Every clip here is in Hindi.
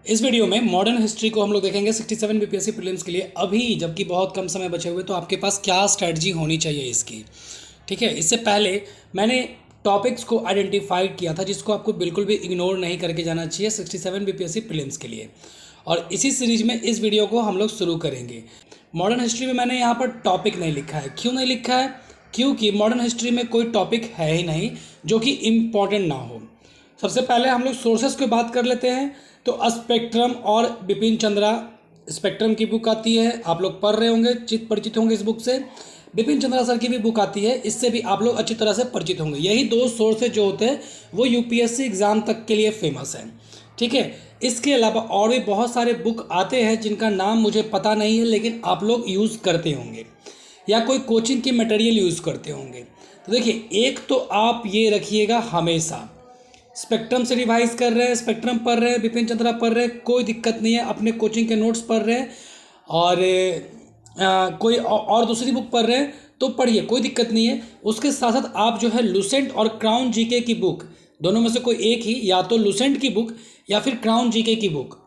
इस वीडियो में मॉडर्न हिस्ट्री को हम लोग देखेंगे 67 बीपीएससी प्रीलिम्स के लिए। अभी जबकि बहुत कम समय बचे हुए, तो आपके पास क्या स्ट्रेटजी होनी चाहिए इसकी। ठीक है, इससे पहले मैंने टॉपिक्स को आइडेंटिफाई किया था जिसको आपको बिल्कुल भी इग्नोर नहीं करके जाना चाहिए 67 बीपीएससी प्रीलिम्स के लिए। और इसी सीरीज में इस वीडियो को हम लोग शुरू करेंगे। मॉडर्न हिस्ट्री में मैंने यहाँ पर टॉपिक नहीं लिखा है। क्यों नहीं लिखा है? क्योंकि मॉडर्न हिस्ट्री में कोई टॉपिक है ही नहीं जो कि इम्पॉर्टेंट ना हो। सबसे पहले हम लोग सोर्सेस की बात कर लेते हैं। तो स्पेक्ट्रम और बिपिन चंद्रा, स्पेक्ट्रम की बुक आती है, आप लोग पढ़ रहे होंगे, परिचित होंगे इस बुक से। बिपिन चंद्रा सर की भी बुक आती है, इससे भी आप लोग अच्छी तरह से परिचित होंगे। यही दो सोर्सेज जो होते हैं वो यूपीएससी एग्ज़ाम तक के लिए फेमस है। ठीक है, इसके अलावा और भी बहुत सारे बुक आते हैं जिनका नाम मुझे पता नहीं है, लेकिन आप लोग यूज़ करते होंगे या कोई कोचिंग की मटेरियल यूज़ करते होंगे। तो देखिए, एक तो आप ये रखिएगा हमेशा, स्पेक्ट्रम से रिवाइज कर रहे हैं, स्पेक्ट्रम पढ़ रहे हैं, बिपिन चंद्रा पढ़ रहे हैं, कोई दिक्कत नहीं है। अपने कोचिंग के नोट्स पढ़ रहे हैं और कोई और दूसरी बुक पढ़ रहे हैं तो पढ़िए, कोई दिक्कत नहीं है। उसके साथ साथ आप जो है लुसेंट और क्राउन जीके की बुक, दोनों में से कोई एक ही, या तो लुसेंट की बुक या फिर क्राउन जीके की बुक,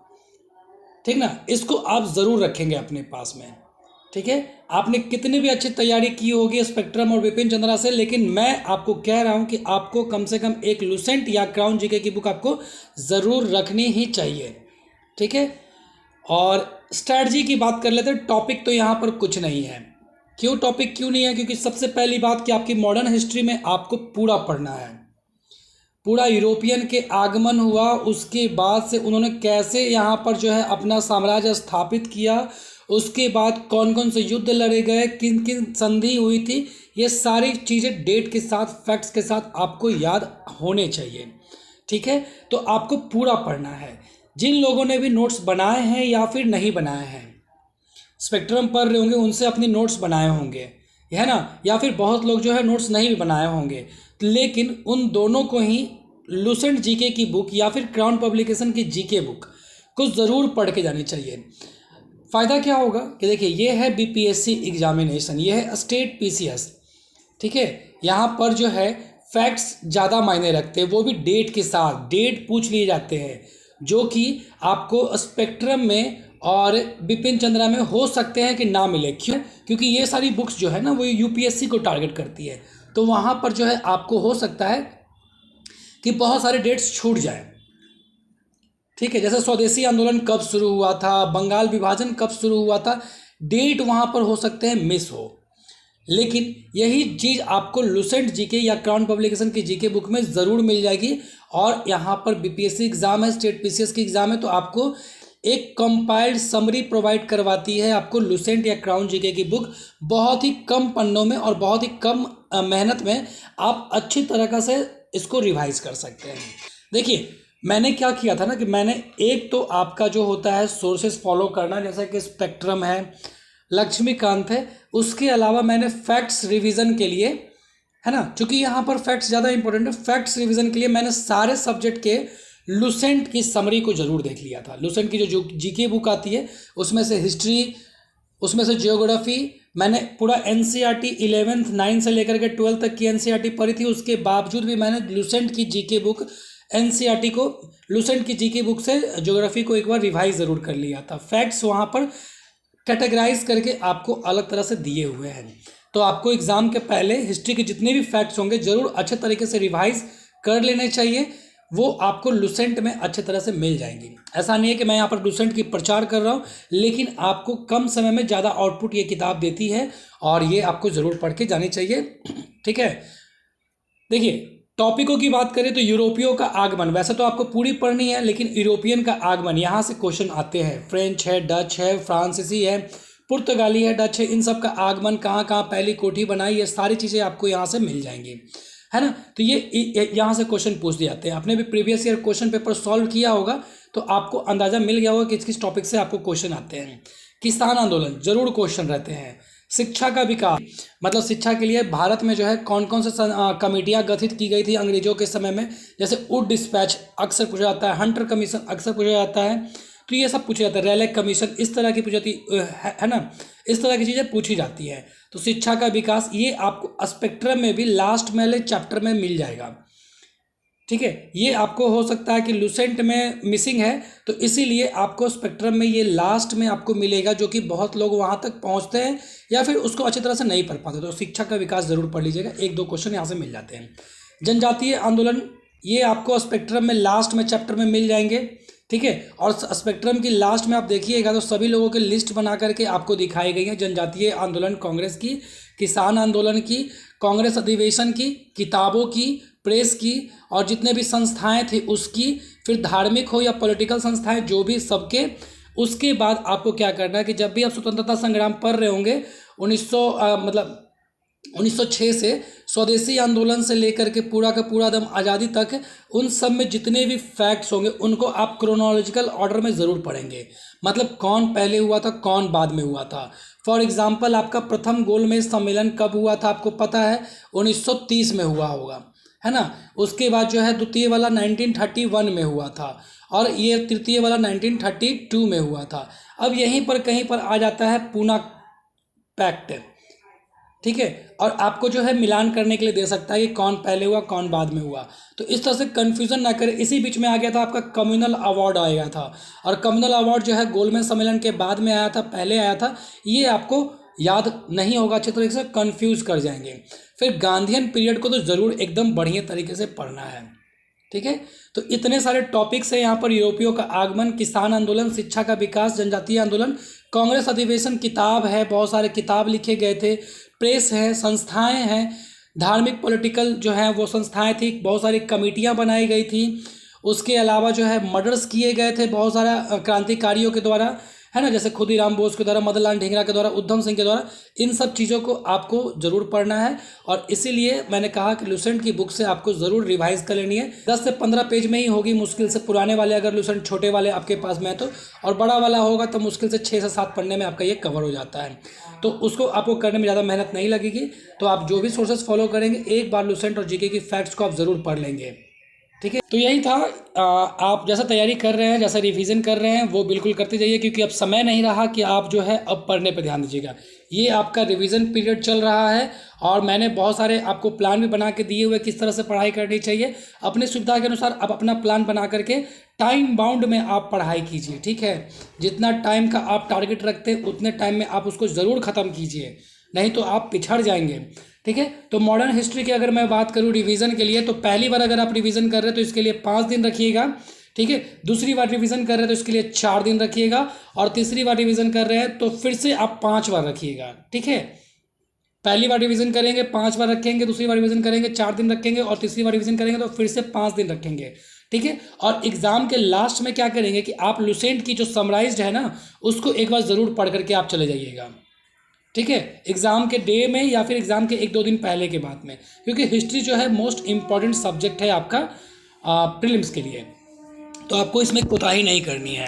ठीक ना, इसको आप ज़रूर रखेंगे अपने पास में। ठीक है, आपने कितनी भी अच्छी तैयारी की होगी स्पेक्ट्रम और बिपिन चंद्रा से, लेकिन मैं आपको कह रहा हूं कि आपको कम से कम एक लुसेंट या क्राउन जीके की बुक आपको ज़रूर रखनी ही चाहिए। ठीक है, और स्ट्रैटेजी की बात कर लेते हैं। टॉपिक तो यहाँ पर कुछ नहीं है। क्यों टॉपिक क्यों नहीं है? क्योंकि सबसे पहली बात कि आपकी मॉडर्न हिस्ट्री में आपको पूरा पढ़ना है। पूरा यूरोपियन के आगमन हुआ, उसके बाद से उन्होंने कैसे यहाँ पर जो है अपना साम्राज्य स्थापित किया, उसके बाद कौन कौन से युद्ध लड़े गए, किन किन संधि हुई थी, ये सारी चीज़ें डेट के साथ, फैक्ट्स के साथ आपको याद होने चाहिए। ठीक है, तो आपको पूरा पढ़ना है। जिन लोगों ने भी नोट्स बनाए हैं या फिर नहीं बनाए हैं, स्पेक्ट्रम पढ़ रहे होंगे, उनसे अपनी नोट्स बनाए होंगे, है ना, या फिर बहुत लोग जो है नोट्स नहीं भी बनाए होंगे, लेकिन उन दोनों को ही लुसेंट जीके की बुक या फिर क्राउन पब्लिकेशन की जीके बुक को ज़रूर पढ़ के जानी चाहिए। फ़ायदा क्या होगा कि देखिए, ये है बीपीएससी एग्जामिनेशन, ये है स्टेट पीसीएस। ठीक है, यहाँ पर जो है फैक्ट्स ज़्यादा मायने रखते हैं, वो भी डेट के साथ, डेट पूछ लिए जाते हैं, जो कि आपको स्पेक्ट्रम में और बिपिन चंद्रा में हो सकते हैं कि ना मिले। क्यों? क्योंकि ये सारी बुक्स जो है ना वो यूपीएससी को टारगेट करती है, तो वहाँ पर जो है आपको हो सकता है कि बहुत सारे डेट्स छूट जाए। ठीक है, जैसे स्वदेशी आंदोलन कब शुरू हुआ था, बंगाल विभाजन कब शुरू हुआ था, डेट वहाँ पर हो सकते हैं मिस हो, लेकिन यही चीज़ आपको लुसेंट जीके या क्राउन पब्लिकेशन की जीके बुक में ज़रूर मिल जाएगी। और यहाँ पर बीपीएससी एग्ज़ाम है, स्टेट पीसीएस की एग्ज़ाम है, तो आपको एक कंपाइल्ड समरी प्रोवाइड करवाती है आपको लुसेंट या क्राउन जीके की बुक। बहुत ही कम पन्नों में और बहुत ही कम मेहनत में आप अच्छी तरह से इसको रिवाइज कर सकते हैं। देखिए, मैंने क्या किया था ना कि मैंने एक तो आपका जो होता है सोर्सेस फॉलो करना, जैसा कि स्पेक्ट्रम है, लक्ष्मीकांत है, उसके अलावा मैंने फैक्ट्स रिवीजन के लिए, है ना, क्योंकि यहाँ पर फैक्ट्स ज़्यादा इंपॉर्टेंट है, फैक्ट्स रिवीजन के लिए मैंने सारे सब्जेक्ट के लुसेंट की समरी को ज़रूर देख लिया था। लुसेंट की जो जीके बुक आती है उसमें से हिस्ट्री, उसमें से जियोग्राफी, मैंने पूरा एनसीईआरटी 11th 9 से लेकर के 12 तक की एनसीईआरटी पढ़ी थी। उसके बावजूद भी मैंने लुसेंट की जीके बुक, एनसीईआरटी को, लुसेंट की जीके बुक से ज्योग्राफी को एक बार रिवाइज ज़रूर कर लिया था। फैक्ट्स वहाँ पर कैटेगराइज करके आपको अलग तरह से दिए हुए हैं, तो आपको एग्ज़ाम के पहले हिस्ट्री के जितने भी फैक्ट्स होंगे ज़रूर अच्छे तरीके से रिवाइज कर लेने चाहिए। वो आपको लुसेंट में अच्छे तरह से मिल जाएंगी। ऐसा नहीं है कि मैं यहाँ पर लुसेंट की प्रचार कर रहा हूँ, लेकिन आपको कम समय में ज़्यादा आउटपुट ये किताब देती है और ये आपको ज़रूर पढ़ के जानी चाहिए। ठीक है, देखिए, टॉपिकों की बात करें तो यूरोपियों का आगमन, वैसे तो आपको पूरी पढ़नी है, लेकिन यूरोपियन का आगमन, यहाँ से क्वेश्चन आते हैं। फ्रेंच है, डच है, फ्रांसीसी है, पुर्तगाली है, डच है, इन सब का आगमन, कहाँ कहाँ पहली कोठी बनाई, ये सारी चीज़ें आपको यहाँ से मिल जाएंगी, है ना। तो ये यहाँ से क्वेश्चन पूछ दिए जाते हैं। आपने भी previous year question paper solve किया होगा तो आपको अंदाज़ा मिल गया होगा कि किस टॉपिक से आपको क्वेश्चन आते हैं। किसान आंदोलन ज़रूर क्वेश्चन रहते हैं। शिक्षा का विकास, मतलब शिक्षा के लिए भारत में जो है कौन कौन से कमेटियाँ गठित की गई थी अंग्रेजों के समय में, जैसे वुड डिस्पैच अक्सर पूछा जाता है, हंटर कमीशन अक्सर पूछा जाता है, तो ये सब पूछा जाता है, रैले कमीशन, इस तरह की पूछी जाती है ना, इस तरह की चीज़ें पूछी जाती है। तो शिक्षा का विकास ये आपको स्पेक्ट्रम में भी लास्ट में चैप्टर में मिल जाएगा। ठीक है, ये आपको हो सकता है कि लूसेंट में मिसिंग है, तो इसीलिए आपको स्पेक्ट्रम में ये लास्ट में आपको मिलेगा, जो कि बहुत लोग वहाँ तक पहुँचते हैं या फिर उसको अच्छी तरह से नहीं पढ़ पाते। तो शिक्षा का विकास ज़रूर पढ़ लीजिएगा, एक दो क्वेश्चन यहाँ से मिल जाते हैं। जनजातीय आंदोलन, ये आपको स्पेक्ट्रम में लास्ट में चैप्टर में मिल जाएंगे। ठीक है, और स्पेक्ट्रम की लास्ट में आप देखिएगा तो सभी लोगों की लिस्ट बना करके आपको दिखाई गई है। जनजातीय आंदोलन कांग्रेस की, किसान आंदोलन की, कांग्रेस अधिवेशन की, किताबों की, प्रेस की, और जितने भी संस्थाएं थी उसकी, फिर धार्मिक हो या पॉलिटिकल संस्थाएं जो भी, सबके। उसके बाद आपको क्या करना है कि जब भी आप स्वतंत्रता संग्राम पढ़ रहे होंगे 1906 से स्वदेशी आंदोलन से लेकर के पूरा का पूरा दम आज़ादी तक, उन सब में जितने भी फैक्ट्स होंगे उनको आप क्रोनोलॉजिकल ऑर्डर में ज़रूर पढ़ेंगे। मतलब कौन पहले हुआ था, कौन बाद में हुआ था। फॉर एग्जांपल, आपका प्रथम गोलमेज सम्मेलन कब हुआ था आपको पता है? 1930 में हुआ होगा, है ना। उसके बाद जो है द्वितीय वाला 1931 में हुआ था, और ये तृतीय वाला 1932 में हुआ था। अब यहीं पर कहीं पर आ जाता है पूना पैक्ट। ठीक है, और आपको जो है मिलान करने के लिए दे सकता है कि कौन पहले हुआ कौन बाद में हुआ। तो इस तरह से कन्फ्यूज़न ना करें। इसी बीच में आ गया था आपका कम्युनल अवार्ड आ गया था, और कम्युनल अवार्ड जो है गोलमेज सम्मेलन के बाद में आया था, पहले आया था। ये आपको याद नहीं होगा, अच्छे तरीके से कन्फ्यूज़ कर जाएंगे। फिर गांधीयन पीरियड को तो ज़रूर एकदम बढ़िया तरीके से पढ़ना है। ठीक है, तो इतने सारे टॉपिक्स हैं यहाँ पर। यूरोपियों का आगमन, किसान आंदोलन, शिक्षा का विकास, जनजातीय आंदोलन, कांग्रेस अधिवेशन, किताब है, बहुत सारे किताब लिखे गए थे, प्रेस है, संस्थाएं हैं, धार्मिक पॉलिटिकल जो है वो संस्थाएं थी, बहुत सारी कमेटियां बनाई गई थी। उसके अलावा जो है मर्डर्स किए गए थे बहुत सारा क्रांतिकारियों के द्वारा, है ना, जैसे खुदीराम बोस के द्वारा, मदनलाल ढींगरा के द्वारा, उधम सिंह के द्वारा। इन सब चीज़ों को आपको ज़रूर पढ़ना है, और इसीलिए मैंने कहा कि लूसेंट की बुक से आपको ज़रूर रिवाइज कर लेनी है। 10 से 15 पेज में ही होगी मुश्किल से, पुराने वाले अगर लूसेंट छोटे वाले आपके पास में है तो, और बड़ा वाला होगा तो मुश्किल से 6 से 7 पढ़ने में आपका ये कवर हो जाता है। तो उसको आपको करने में ज़्यादा मेहनत नहीं लगेगी। तो आप जो भी सोर्सेस फॉलो करेंगे, एक बार लूसेंट और जीके की फैक्ट्स को आप ज़रूर पढ़ लेंगे। ठीक है, तो यही था। आप जैसा तैयारी कर रहे हैं, जैसा रिवीजन कर रहे हैं, वो बिल्कुल करते जाइए, क्योंकि अब समय नहीं रहा कि आप जो है अब पढ़ने पे ध्यान दीजिएगा। ये आपका रिवीजन पीरियड चल रहा है, और मैंने बहुत सारे आपको प्लान भी बना के दिए हुए किस तरह से पढ़ाई करनी चाहिए। अपने सुविधा के अनुसार आप अपना प्लान बना करके टाइम बाउंड में आप पढ़ाई कीजिए। ठीक है, जितना टाइम का आप टारगेट रखते हैं उतने टाइम में आप उसको ज़रूर ख़त्म कीजिए, नहीं तो आप पिछड़ जाएंगे। ठीक है, तो मॉडर्न हिस्ट्री की अगर मैं बात करूँ रिवीजन के लिए, तो पहली बार अगर आप रिवीजन कर रहे हैं तो इसके लिए 5 दिन रखिएगा। ठीक है, दूसरी बार रिवीजन कर रहे हैं तो इसके लिए 4 दिन रखिएगा, और तीसरी बार रिवीजन कर रहे हैं तो फिर से आप 5 बार रखिएगा। ठीक है, पहली बार रिवीजन करेंगे 5 बार रखेंगे, दूसरी बार रिवीजन करेंगे 4 दिन रखेंगे, और तीसरी बार रिवीजन करेंगे तो फिर से 5 दिन रखेंगे। ठीक है, और एग्जाम के लास्ट में क्या करेंगे कि आप लूसेंट की जो समराइज्ड है ना, उसको एक बार ज़रूर पढ़ करके आप चले जाइएगा। ठीक है, एग्ज़ाम के डे में या फिर एग्ज़ाम के 1-2 दिन पहले के बाद में, क्योंकि हिस्ट्री जो है मोस्ट इम्पॉर्टेंट सब्जेक्ट है आपका प्रीलिम्स के लिए, तो आपको इसमें कोताही नहीं करनी है।